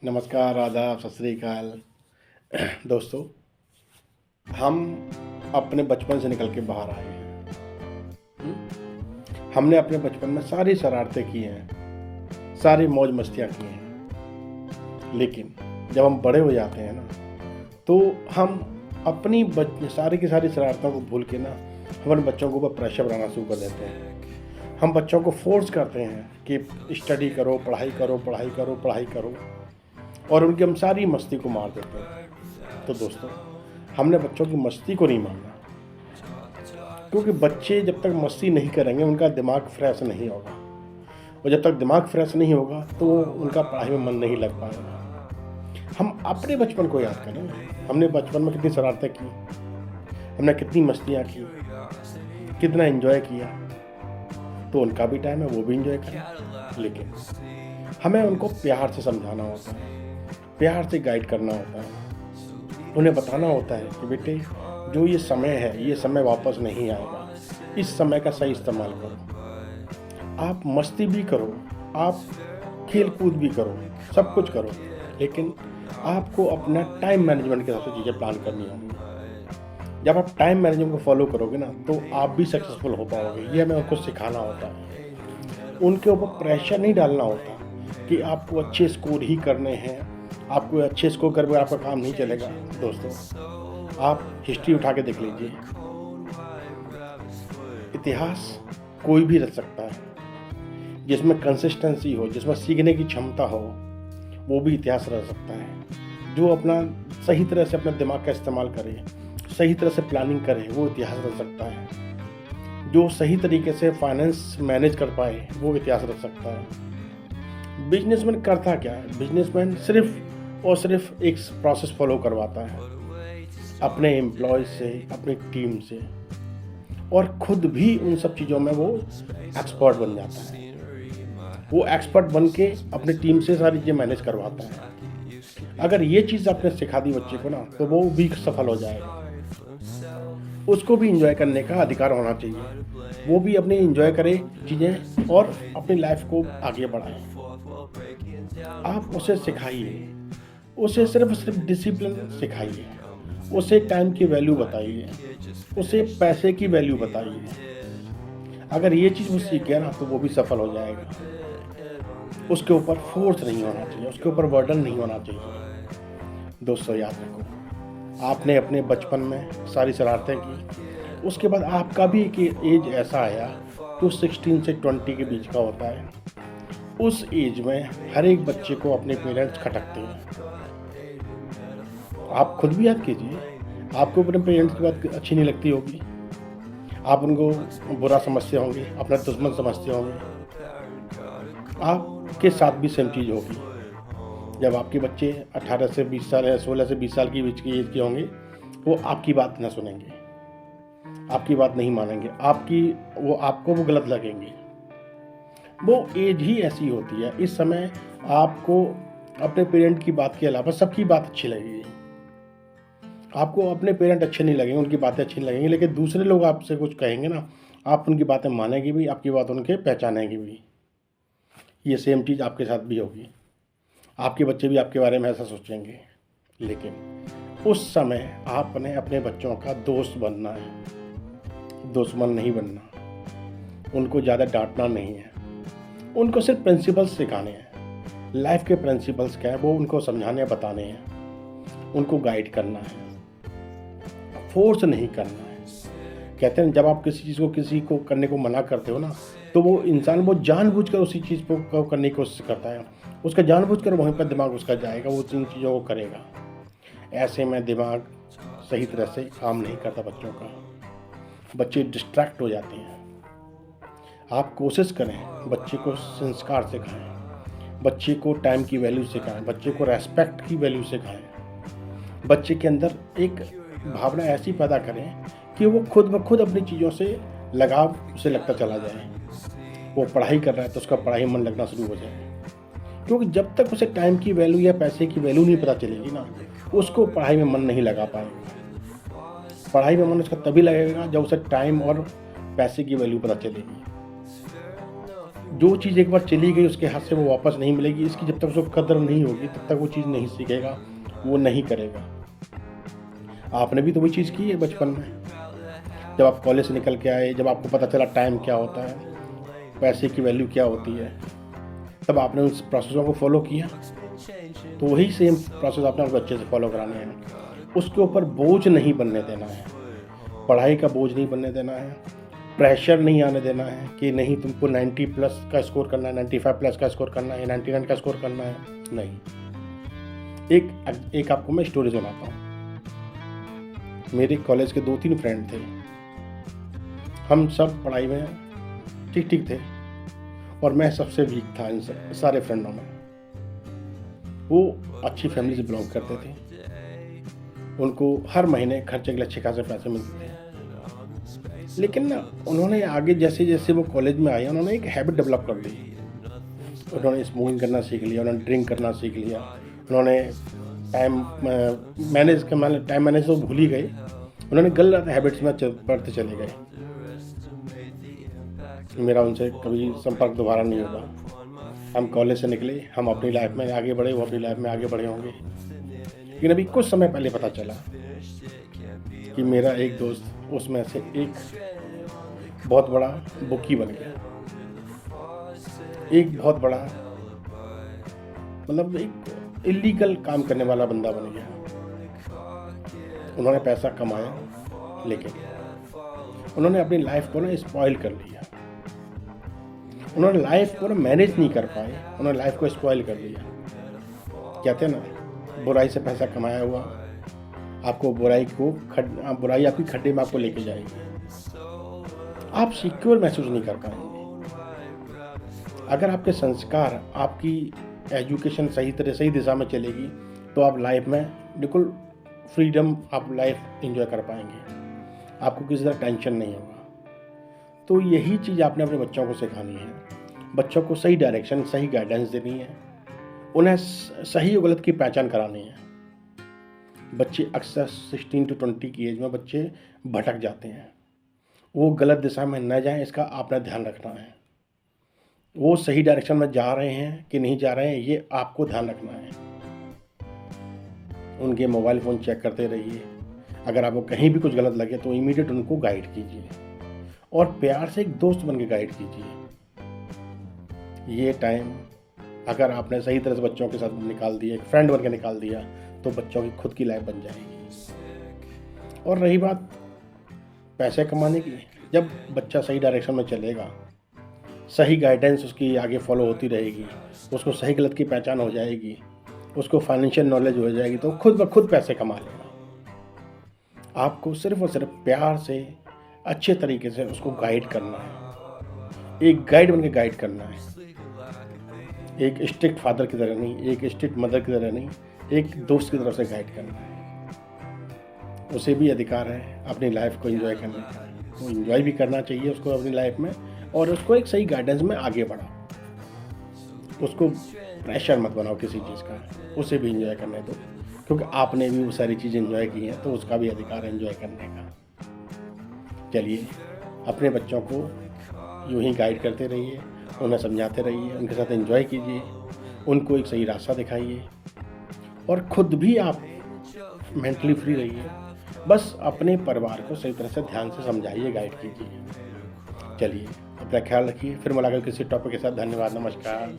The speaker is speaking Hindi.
नमस्कार, आदाब, सत श्री अकाल। दोस्तों, हम अपने बचपन से निकल के बाहर आए हैं। हमने अपने बचपन में सारी शरारतें की हैं, सारी मौज मस्तियाँ की हैं। लेकिन जब हम बड़े हो जाते हैं ना, तो हम अपनी सारी की सारी शरारतों को भूल के ना हमारे बच्चों के ऊपर प्रेशर बनाना शुरू कर देते हैं। हम बच्चों को फोर्स करते हैं कि स्टडी करो, पढ़ाई करो, पढ़ाई करो, पढ़ाई करो, और उनकी हम सारी मस्ती को मार देते हैं। तो दोस्तों, हमने बच्चों की मस्ती को नहीं मारना, क्योंकि बच्चे जब तक मस्ती नहीं करेंगे उनका दिमाग फ्रेश नहीं होगा, और जब तक दिमाग फ्रेश नहीं होगा तो उनका पढ़ाई में मन नहीं लग पाएगा। हम अपने बचपन को याद करें, हमने बचपन में कितनी शरारतें की, हमने कितनी मस्तियाँ की, कितना एंजॉय किया। तो उनका भी टाइम है, वो भी एंजॉय करें, लेकिन हमें उनको प्यार से समझाना होता है, प्यार से गाइड करना होता है। उन्हें बताना होता है कि बेटे, जो ये समय है, ये समय वापस नहीं आएगा, इस समय का सही इस्तेमाल करो। आप मस्ती भी करो, आप खेल कूद भी करो, सब कुछ करो, लेकिन आपको अपना टाइम मैनेजमेंट के हिसाब से चीज़ें प्लान करनी होंगी। जब आप टाइम मैनेजमेंट को फॉलो करोगे ना, तो आप भी सक्सेसफुल हो पाओगे। ये हमें उनको सिखाना होता है। उनके ऊपर प्रेशर नहीं डालना होता कि आपको अच्छे स्कोर ही करने हैं, आपको अच्छे स्कोर करके आपका काम नहीं चलेगा। दोस्तों, आप हिस्ट्री उठा के देख लीजिए, इतिहास कोई भी रच सकता है। जिसमें कंसिस्टेंसी हो, जिसमें सीखने की क्षमता हो, वो भी इतिहास रच सकता है। जो अपना सही तरह से अपने दिमाग का इस्तेमाल करे, सही तरह से प्लानिंग करे, वो इतिहास रच सकता है। जो सही तरीके से फाइनेंस मैनेज कर पाए, वो इतिहास रच सकता है। बिजनेसमैन करता क्या है? बिजनेसमैन सिर्फ और सिर्फ एक प्रोसेस फॉलो करवाता है अपने एम्प्लॉय से, अपनी टीम से, और खुद भी उन सब चीज़ों में वो एक्सपर्ट बन जाता है। वो एक्सपर्ट बन के अपनी टीम से सारी चीज़ें मैनेज करवाता है। अगर ये चीज़ आपने सिखा दी बच्चे को ना, तो वो भी सफल हो जाएगा। उसको भी इंजॉय करने का अधिकार होना चाहिए, वो भी अपनी इंजॉय करे चीज़ें और अपनी लाइफ को आगे बढ़ाए। आप उसे सिखाइए, उसे सिर्फ डिसिप्लिन सिखाइए, उसे टाइम की वैल्यू बताइए, उसे पैसे की वैल्यू बताइए। अगर ये चीज़ वो सीख गया ना, तो वो भी सफल हो जाएगा। उसके ऊपर फोर्स नहीं होना चाहिए, उसके ऊपर बर्डन नहीं होना चाहिए। दोस्तों, याद रखो, आपने अपने बचपन में सारी शरारतें की, उसके बाद आपका भी एक एज ऐसा आया जो 16 से 20 के बीच का होता है। उस एज में हर एक बच्चे को अपने पेरेंट्स खटकते हैं। आप खुद भी याद कीजिए, आपको अपने पेरेंट्स की बात अच्छी नहीं लगती होगी, आप उनको बुरा समझते होंगे, अपना दुश्मन समझते होंगे। आपके साथ भी सेम चीज़ होगी। जब आपके बच्चे 18 से 20 साल या 16 से 20 साल की बीच की एज के होंगे, वो आपकी बात ना सुनेंगे, आपकी बात नहीं मानेंगे, आपको वो गलत लगेंगे। वो एज ही ऐसी होती है। इस समय आपको अपने पेरेंट की बात के अलावा सबकी बात अच्छी लगेगी। आपको अपने पेरेंट अच्छे नहीं लगेंगे, उनकी बातें अच्छी नहीं लगेंगी, लेकिन दूसरे लोग आपसे कुछ कहेंगे ना, आप उनकी बातें मानेंगे भी, आपकी बात उनके पहचानेंगे भी। ये सेम चीज़ आपके साथ भी होगी। आपके बच्चे भी आपके बारे में ऐसा सोचेंगे, लेकिन उस समय आपने अपने बच्चों का दोस्त बनना है, दुश्मन नहीं बनना। उनको ज़्यादा डांटना नहीं है, उनको सिर्फ प्रिंसिपल्स सिखाने हैं। लाइफ के प्रिंसिपल्स क्या है, वो उनको समझाने बताने हैं, उनको गाइड करना है, फोर्स नहीं करना है। कहते हैं, जब आप किसी को करने को मना करते हो ना, तो वो इंसान वो जानबूझकर उसी चीज़ को करने की कोशिश करता है। उसका जानबूझकर वहीं पर दिमाग उसका जाएगा, वो जिन चीज़ों को करेगा। ऐसे में दिमाग सही तरह से काम नहीं करता बच्चों का, बच्चे डिस्ट्रैक्ट हो जाते हैं। आप कोशिश करें, बच्चे को संस्कार सिखाएं, बच्चे को टाइम की वैल्यू सिखाएं, बच्चे को रेस्पेक्ट की वैल्यू सिखाएं। बच्चे के अंदर एक भावना ऐसी पैदा करें कि वो खुद ब खुद अपनी चीज़ों से लगाव उसे लगता चला जाए। वो पढ़ाई कर रहा है तो उसका पढ़ाई में मन लगना शुरू हो जाए, क्योंकि जब तक उसे टाइम की वैल्यू या पैसे की वैल्यू नहीं पता चलेगी ना, उसको पढ़ाई में मन नहीं लगा पाएगा। पढ़ाई में मन उसका तभी लगेगा जब उसे टाइम और पैसे की वैल्यू पता चलेगी। जो चीज़ एक बार चली गई उसके हाथ से वो वापस नहीं मिलेगी। इसकी जब तक उसको कदर नहीं होगी तब तक वो चीज़ नहीं सीखेगा, वो नहीं करेगा। आपने भी तो वही चीज़ की है बचपन में। जब आप कॉलेज से निकल के आए, जब आपको पता चला टाइम क्या होता है, पैसे की वैल्यू क्या होती है, तब आपने उस प्रोसेसों को फॉलो किया। तो वही सेम प्रोसेस आपने अपने बच्चे से फॉलो कराने हैं। उसके ऊपर बोझ नहीं बनने देना है, पढ़ाई का बोझ नहीं बनने देना है, प्रेशर नहीं आने देना है कि नहीं तुमको 90 प्लस का स्कोर करना है, 95 प्लस का स्कोर करना है, 99 का स्कोर करना है। नहीं, एक आपको मैं स्टोरी सुनाता हूँ। मेरे कॉलेज के 2-3 फ्रेंड थे, हम सब पढ़ाई में ठीक ठीक थे और मैं सबसे वीक था इन सारे फ्रेंडों में। वो अच्छी फैमिली से बिलोंग करते थे, उनको हर महीने खर्चे के लिए अच्छे खासे पैसे मिलते थे। लेकिन ना उन्होंने आगे जैसे जैसे वो कॉलेज में आए, उन्होंने एक हैबिट डेवलप कर ली। उन्होंने स्मोकिंग करना सीख लिया, उन्होंने ड्रिंक करना सीख लिया, उन्होंने टाइम मैनेज तो भूल ही गए, उन्होंने गलत हैबिट्स में बढ़ते चले गए। मेरा उनसे कभी संपर्क दोबारा नहीं होगा। हम कॉलेज से निकले, हम अपनी लाइफ में आगे बढ़े, वो अपनी लाइफ में आगे बढ़े होंगे। लेकिन अभी कुछ समय पहले पता चला कि मेरा एक दोस्त उसमें से एक बहुत बड़ा बुकी बन गया, एक बहुत बड़ा मतलब एक इलीगल काम करने वाला बंदा बन गया। उन्होंने पैसा कमाया लेकिन उन्होंने अपनी लाइफ को ना स्पॉइल कर लिया। उन्होंने लाइफ को ना मैनेज नहीं कर पाए, उन्होंने लाइफ को स्पॉइल कर लिया। कहते हैं ना, बुराई से पैसा कमाया हुआ आपको बुराई आपकी खड्डे में आपको लेके जाएगी। आप सिक्योर महसूस नहीं कर पाएंगे। अगर आपके संस्कार, आपकी एजुकेशन सही दिशा में चलेगी तो आप लाइफ में बिल्कुल फ्रीडम, आप लाइफ एंजॉय कर पाएंगे, आपको किसी तरह टेंशन नहीं होगा। तो यही चीज़ आपने अपने बच्चों को सिखानी है। बच्चों को सही डायरेक्शन, सही गाइडेंस देनी है, उन्हें सही और गलत की पहचान करानी है। बच्चे अक्सर 16 to 20 की एज में बच्चे भटक जाते हैं, वो गलत दिशा में न जाएं, इसका आपने ध्यान रखना है। वो सही डायरेक्शन में जा रहे हैं कि नहीं जा रहे हैं, ये आपको ध्यान रखना है। उनके मोबाइल फ़ोन चेक करते रहिए। अगर आपको कहीं भी कुछ गलत लगे तो इमीडिएट उनको गाइड कीजिए और प्यार से एक दोस्त बन के गाइड कीजिए। ये टाइम अगर आपने सही तरह से बच्चों के साथ निकाल दिया, एक फ्रेंड बन के निकाल दिया, तो बच्चों की खुद की लाइफ बन जाएगी। और रही बात पैसे कमाने की, जब बच्चा सही डायरेक्शन में चलेगा, सही गाइडेंस उसकी आगे फॉलो होती रहेगी, उसको सही गलत की पहचान हो जाएगी, उसको फाइनेंशियल नॉलेज हो जाएगी, तो खुद ब खुद पैसे कमा लेगा। आपको सिर्फ और सिर्फ प्यार से अच्छे तरीके से उसको गाइड करना है, एक गाइड बन के गाइड करना है। एक स्ट्रिक्ट फादर की तरह नहीं, एक स्ट्रिक्ट मदर की तरह नहीं, एक दोस्त की तरफ से गाइड करना है। उसे भी अधिकार है अपनी लाइफ को एंजॉय करने का, वो एंजॉय भी करना चाहिए उसको अपनी लाइफ में, और उसको एक सही गाइडेंस में आगे बढ़ाओ। उसको प्रेशर मत बनाओ किसी चीज़ का, उसे भी एंजॉय करने दो, क्योंकि आपने भी वो सारी चीज़ें एंजॉय की हैं, तो उसका भी अधिकार है एंजॉय करने का। चलिए, अपने बच्चों को यूँ ही गाइड करते रहिए, उन्हें समझाते रहिए, उनके साथ एंजॉय कीजिए, उनको एक सही रास्ता दिखाइए, और ख़ुद भी आप मेंटली फ्री रहिए। बस अपने परिवार को सही तरह से ध्यान से समझाइए, गाइड कीजिए। चलिए, अपना ख्याल रखिए, फिर मुलाकात किसी टॉपिक के साथ। धन्यवाद, नमस्कार।